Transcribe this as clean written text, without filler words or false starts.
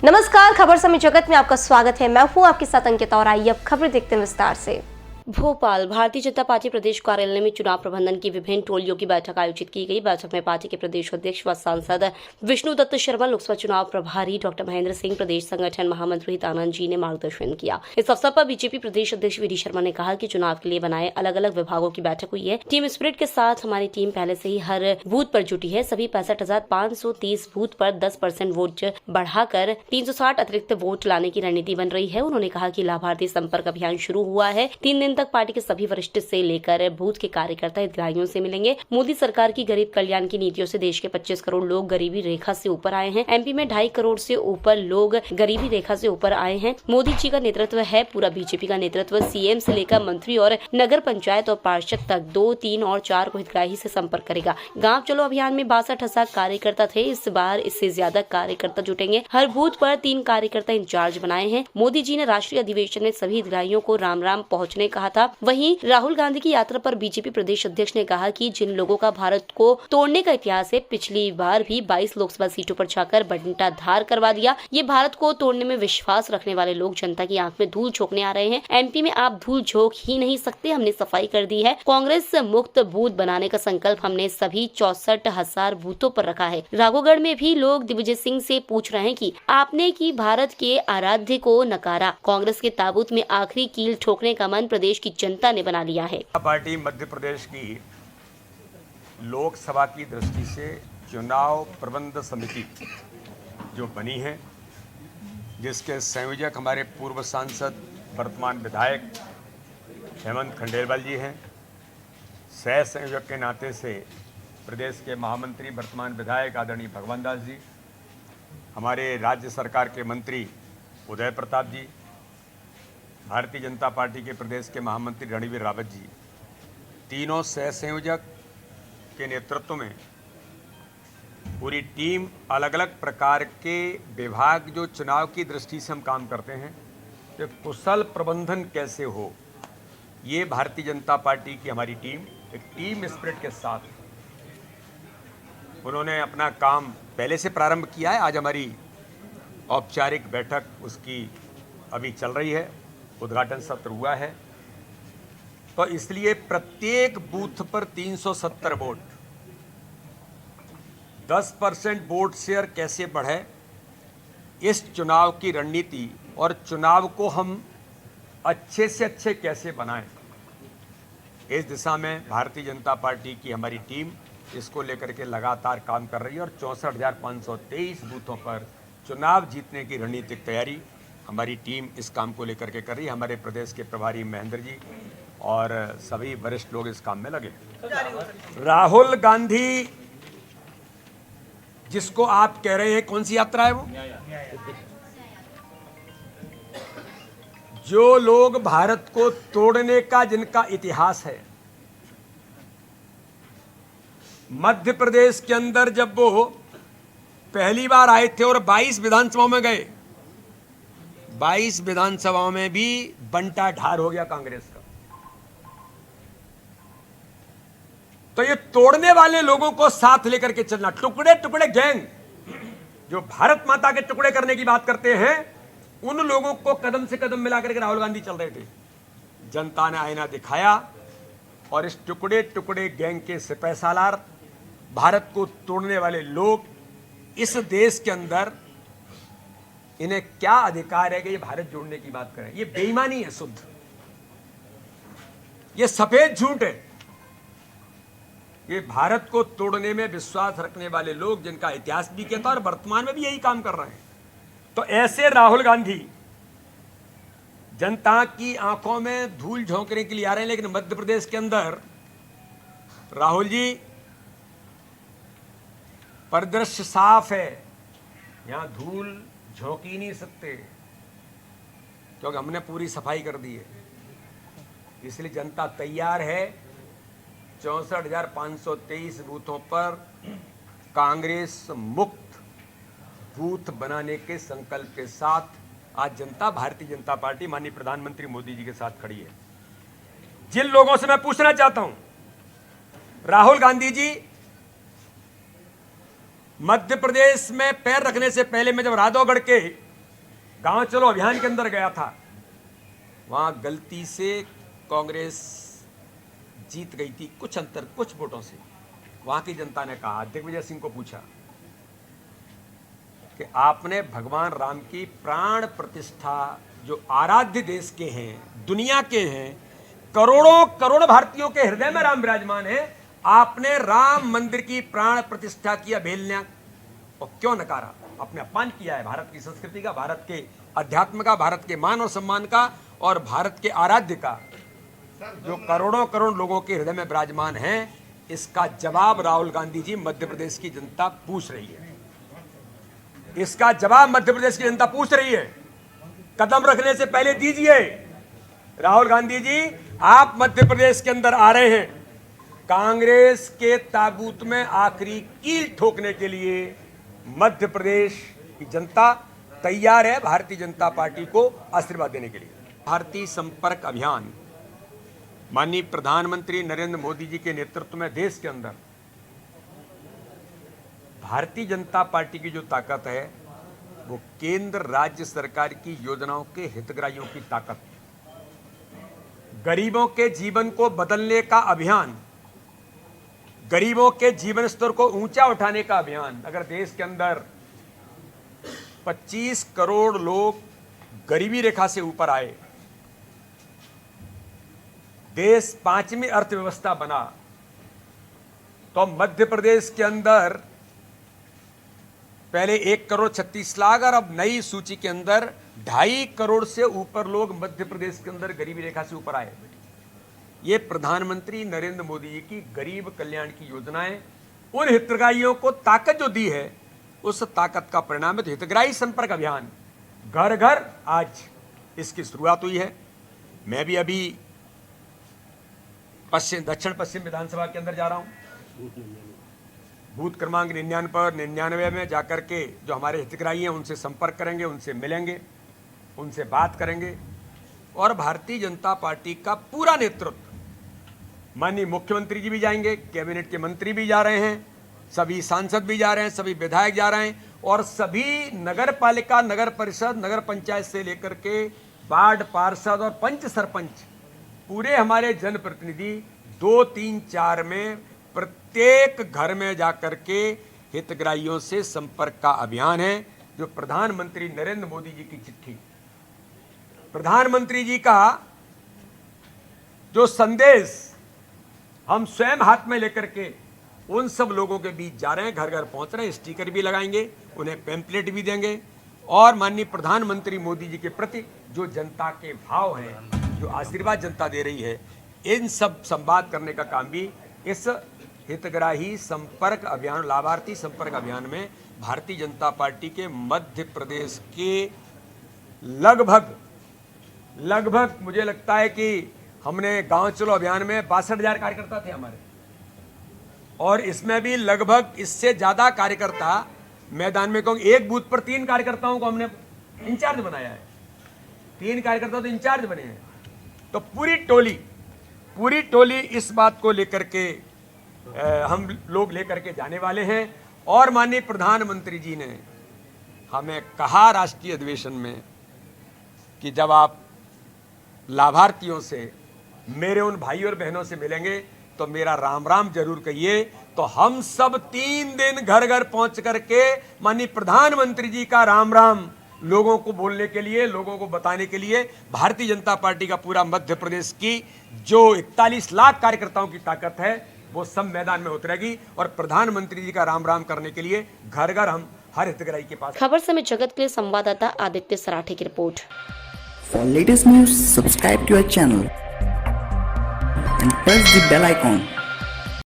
नमस्कार, खबर समय जगत में आपका स्वागत है। मैं हूं आपके साथ अंकिता और आइए अब खबर देखते हैं विस्तार से। भोपाल भारतीय जनता पार्टी प्रदेश कार्यालय में चुनाव प्रबंधन की विभिन्न टोलियों की बैठक आयोजित की गई। बैठक में पार्टी के प्रदेश अध्यक्ष व सांसद विष्णु दत्त शर्मा, लोकसभा चुनाव प्रभारी डॉक्टर महेंद्र सिंह, प्रदेश संगठन महामंत्री हितानंद जी ने मार्गदर्शन किया। इस अवसर पर बीजेपी प्रदेश अध्यक्ष वी डी शर्मा ने कहा कि चुनाव के लिए बनाए अलग अलग विभागों की बैठक हुई है। टीम स्पिरिट के साथ हमारी टीम पहले से ही हर बूथ पर जुटी है। सभी 65,530 बूथ पर 10% वोट बढ़ाकर 360 अतिरिक्त वोट लाने की रणनीति बन रही है। उन्होंने कहा कि लाभार्थी संपर्क अभियान शुरू हुआ है। 3 दिन तक पार्टी के सभी वरिष्ठ से लेकर बूथ के कार्यकर्ता हितग्राहियों से मिलेंगे। मोदी सरकार की गरीब कल्याण की नीतियों से देश के 25 करोड़ लोग गरीबी रेखा से ऊपर आए हैं। एमपी में 2.5 करोड़ से ऊपर लोग गरीबी रेखा से ऊपर आए हैं। मोदी जी का नेतृत्व है, पूरा बीजेपी का नेतृत्व सीएम से लेकर मंत्री और नगर पंचायत और पार्षद तक 2, 3 और 4 को हितग्राही से संपर्क करेगा। गाँव चलो अभियान में 62,000 कार्यकर्ता थे। इस बार इससे ज्यादा कार्यकर्ता जुटेंगे। हर बूथ पर 3 कार्यकर्ता इंचार्ज बनाए हैं। मोदी जी ने राष्ट्रीय अधिवेशन में सभी हितग्राहियों को राम राम पहुंचने कहा था। वहीं राहुल गांधी की यात्रा पर बीजेपी प्रदेश अध्यक्ष ने कहा कि जिन लोगों का भारत को तोड़ने का इतिहास है, पिछली बार भी 22 लोकसभा सीटों पर जाकर बंटाधार करवा दिया। ये भारत को तोड़ने में विश्वास रखने वाले लोग जनता की आंख में धूल झोंकने आ रहे हैं। एमपी में आप धूल झोंक ही नहीं सकते। हमने सफाई कर दी है। कांग्रेस मुक्त बूथ बनाने का संकल्प हमने सभी 64,000 बूथों पर रखा है। राघोगढ़ में भी लोग दिग्विजय सिंह से पूछ रहे हैं कि आपने की भारत के आराध्य को नकारा। कांग्रेस के ताबूत में आखिरी कील ठोकने का मन प्रदेश की जनता ने बना लिया है। पार्टी मध्य प्रदेश की लोकसभा की दृष्टि से चुनाव प्रबंध समिति जो बनी है, जिसके संयोजक हमारे पूर्व सांसद वर्तमान विधायक हेमंत खंडेलवाल जी हैं। सह संयोजक के नाते से प्रदेश के महामंत्री वर्तमान विधायक आदरणीय भगवान दास जी, हमारे राज्य सरकार के मंत्री उदय प्रताप जी, भारतीय जनता पार्टी के प्रदेश के महामंत्री रणवीर रावत जी, तीनों सह संयोजक के नेतृत्व में पूरी टीम अलग अलग प्रकार के विभाग जो चुनाव की दृष्टि से हम काम करते हैं कि कुशल प्रबंधन कैसे हो, ये भारतीय जनता पार्टी की हमारी टीम एक टीम स्पिरिट के साथ उन्होंने अपना काम पहले से प्रारंभ किया है। आज हमारी औपचारिक बैठक उसकी अभी चल रही है, उद्घाटन सत्र हुआ है। तो इसलिए प्रत्येक बूथ पर 370 वोट, 10% वोट शेयर कैसे बढ़े, इस चुनाव की रणनीति और चुनाव को हम अच्छे से अच्छे कैसे बनाएं, इस दिशा में भारतीय जनता पार्टी की हमारी टीम इसको लेकर के लगातार काम कर रही है और 64,523 बूथों पर चुनाव जीतने की रणनीतिक तैयारी हमारी टीम इस काम को लेकर के कर रही है। हमारे प्रदेश के प्रभारी महेंद्र जी और सभी वरिष्ठ लोग इस काम में लगे। राहुल गांधी जिसको आप कह रहे हैं, कौन सी यात्रा है वो? जो लोग भारत को तोड़ने का जिनका इतिहास है, मध्य प्रदेश के अंदर जब वो पहली बार आए थे और 22 विधानसभाओं में गए, 22 विधानसभाओं में भी बंटाढार हो गया कांग्रेस का। तो ये तोड़ने वाले लोगों को साथ लेकर के चलना, टुकड़े टुकड़े गैंग जो भारत माता के टुकड़े करने की बात करते हैं, उन लोगों को कदम से कदम मिलाकर के राहुल गांधी चल रहे थे। जनता ने आईना दिखाया और इस टुकड़े टुकड़े गैंग के सिपह सालार, भारत को तोड़ने वाले लोग इस देश के अंदर, इन्हें क्या अधिकार है कि ये भारत जोड़ने की बात करें? ये बेईमानी है शुद्ध, ये सफेद झूठ है। ये भारत को तोड़ने में विश्वास रखने वाले लोग जिनका इतिहास भी कहता है और वर्तमान में भी यही काम कर रहे हैं। तो ऐसे राहुल गांधी जनता की आंखों में धूल झोंकने के लिए आ रहे हैं, लेकिन मध्य प्रदेश के अंदर राहुल जी परिदृश्य साफ है, यहां धूल झोंक ही नहीं सकते क्योंकि हमने पूरी सफाई कर दी है। इसलिए जनता तैयार है। 64,523 बूथों पर कांग्रेस मुक्त बूथ बनाने के संकल्प के साथ आज जनता भारतीय जनता पार्टी माननीय प्रधानमंत्री मोदी जी के साथ खड़ी है। जिन लोगों से मैं पूछना चाहता हूं, राहुल गांधी जी मध्य प्रदेश में पैर रखने से पहले मैं जब राधौगढ़ के गांव चलो अभियान के अंदर गया था, वहां गलती से कांग्रेस जीत गई थी कुछ वोटों से। वहां की जनता ने कहा, दिग्विजय सिंह को पूछा कि आपने भगवान राम की प्राण प्रतिष्ठा, जो आराध्य देश के हैं, दुनिया के हैं, करोड़ों करोड़ भारतीयों के हृदय में राम विराजमान है, आपने राम मंदिर की प्राण प्रतिष्ठा की अवहेलना और क्यों नकारा? आपने अपमान किया है भारत की संस्कृति का, भारत के अध्यात्म का, भारत के मान और सम्मान का और भारत के आराध्य का, जो करोड़ों करोड़ लोगों के हृदय में विराजमान है। इसका जवाब राहुल गांधी जी मध्य प्रदेश की जनता पूछ रही है। इसका जवाब मध्य प्रदेश की जनता पूछ रही है। कदम रखने से पहले दीजिए। राहुल गांधी जी, आप मध्य प्रदेश के अंदर आ रहे हैं, कांग्रेस के ताबूत में आखिरी कील ठोकने के लिए मध्य प्रदेश की जनता तैयार है भारतीय जनता पार्टी को आशीर्वाद देने के लिए। भारतीय संपर्क अभियान माननीय प्रधानमंत्री नरेंद्र मोदी जी के नेतृत्व में देश के अंदर भारतीय जनता पार्टी की जो ताकत है वो केंद्र राज्य सरकार की योजनाओं के हितग्राहियों की ताकत, गरीबों के जीवन को बदलने का अभियान, गरीबों के जीवन स्तर को ऊंचा उठाने का अभियान। अगर देश के अंदर 25 करोड़ लोग गरीबी रेखा से ऊपर आए, देश 5वीं अर्थव्यवस्था बना, तो मध्य प्रदेश के अंदर पहले 1 करोड़ 36 लाख और अब नई सूची के अंदर 2.5 करोड़ से ऊपर लोग मध्य प्रदेश के अंदर गरीबी रेखा से ऊपर आए। ये प्रधानमंत्री नरेंद्र मोदी जी की गरीब कल्याण की योजनाएं उन हितग्राहियों को ताकत जो दी है, उस ताकत का परिणाम है। तो हितग्राही संपर्क अभियान घर घर आज इसकी शुरुआत हुई है। मैं भी अभी दक्षिण पश्चिम विधानसभा के अंदर जा रहा हूं। बूथ क्रमांक 99 में जाकर के जो हमारे हितग्राही हैं उनसे संपर्क करेंगे, उनसे मिलेंगे, उनसे बात करेंगे और भारतीय जनता पार्टी का पूरा नेतृत्व, माननीय मुख्यमंत्री जी भी जाएंगे, कैबिनेट के मंत्री भी जा रहे हैं, सभी सांसद भी जा रहे हैं, सभी विधायक जा रहे हैं और सभी नगर पालिका, नगर परिषद, नगर पंचायत से लेकर के वार्ड पार्षद और पंच सरपंच, पूरे हमारे जनप्रतिनिधि 2, 3, 4 में प्रत्येक घर में जाकर के हितग्राहियों से संपर्क का अभियान है। जो प्रधानमंत्री नरेंद्र मोदी जी की चिट्ठी, प्रधानमंत्री जी का जो संदेश हम स्वयं हाथ में लेकर के उन सब लोगों के बीच जा रहे हैं, घर घर पहुंच रहे हैं, स्टिकर भी लगाएंगे, उन्हें पैम्पलेट भी देंगे और माननीय प्रधानमंत्री मोदी जी के प्रति जो जनता के भाव हैं, जो आशीर्वाद जनता दे रही है, इन सब संवाद करने का काम भी इस हितग्राही संपर्क अभियान, लाभार्थी संपर्क अभियान में भारतीय जनता पार्टी के मध्य प्रदेश के लगभग मुझे लगता है कि हमने गांव चलो अभियान में 62,000 कार्यकर्ता थे हमारे, और इसमें भी लगभग इससे ज्यादा कार्यकर्ता मैदान में, क्योंकि एक बूथ पर 3 कार्यकर्ताओं को हमने इंचार्ज बनाया है। 3 कार्यकर्ता तो इंचार्ज बने हैं। तो पूरी टोली इस बात को लेकर के हम लोग लेकर के जाने वाले हैं। और माननीय प्रधानमंत्री जी ने हमें कहा राष्ट्रीय अधिवेशन में कि जब आप लाभार्थियों से, मेरे उन भाइयों और बहनों से मिलेंगे तो मेरा राम राम जरूर कहिए। तो हम सब 3 दिन घर घर पहुंच करके माननीय प्रधानमंत्री जी का राम राम लोगों को बोलने के लिए, लोगों को बताने के लिए भारतीय जनता पार्टी का पूरा मध्य प्रदेश की जो 41 लाख कार्यकर्ताओं की ताकत है वो सब मैदान में उतरेगी और प्रधानमंत्री जी का राम राम करने के लिए घर घर हम हर हितग्राही के पास। खबर समय जगत के लिए संवाददाता आदित्य सराठे की report. For latest news, subscribe to our channel and press the bell icon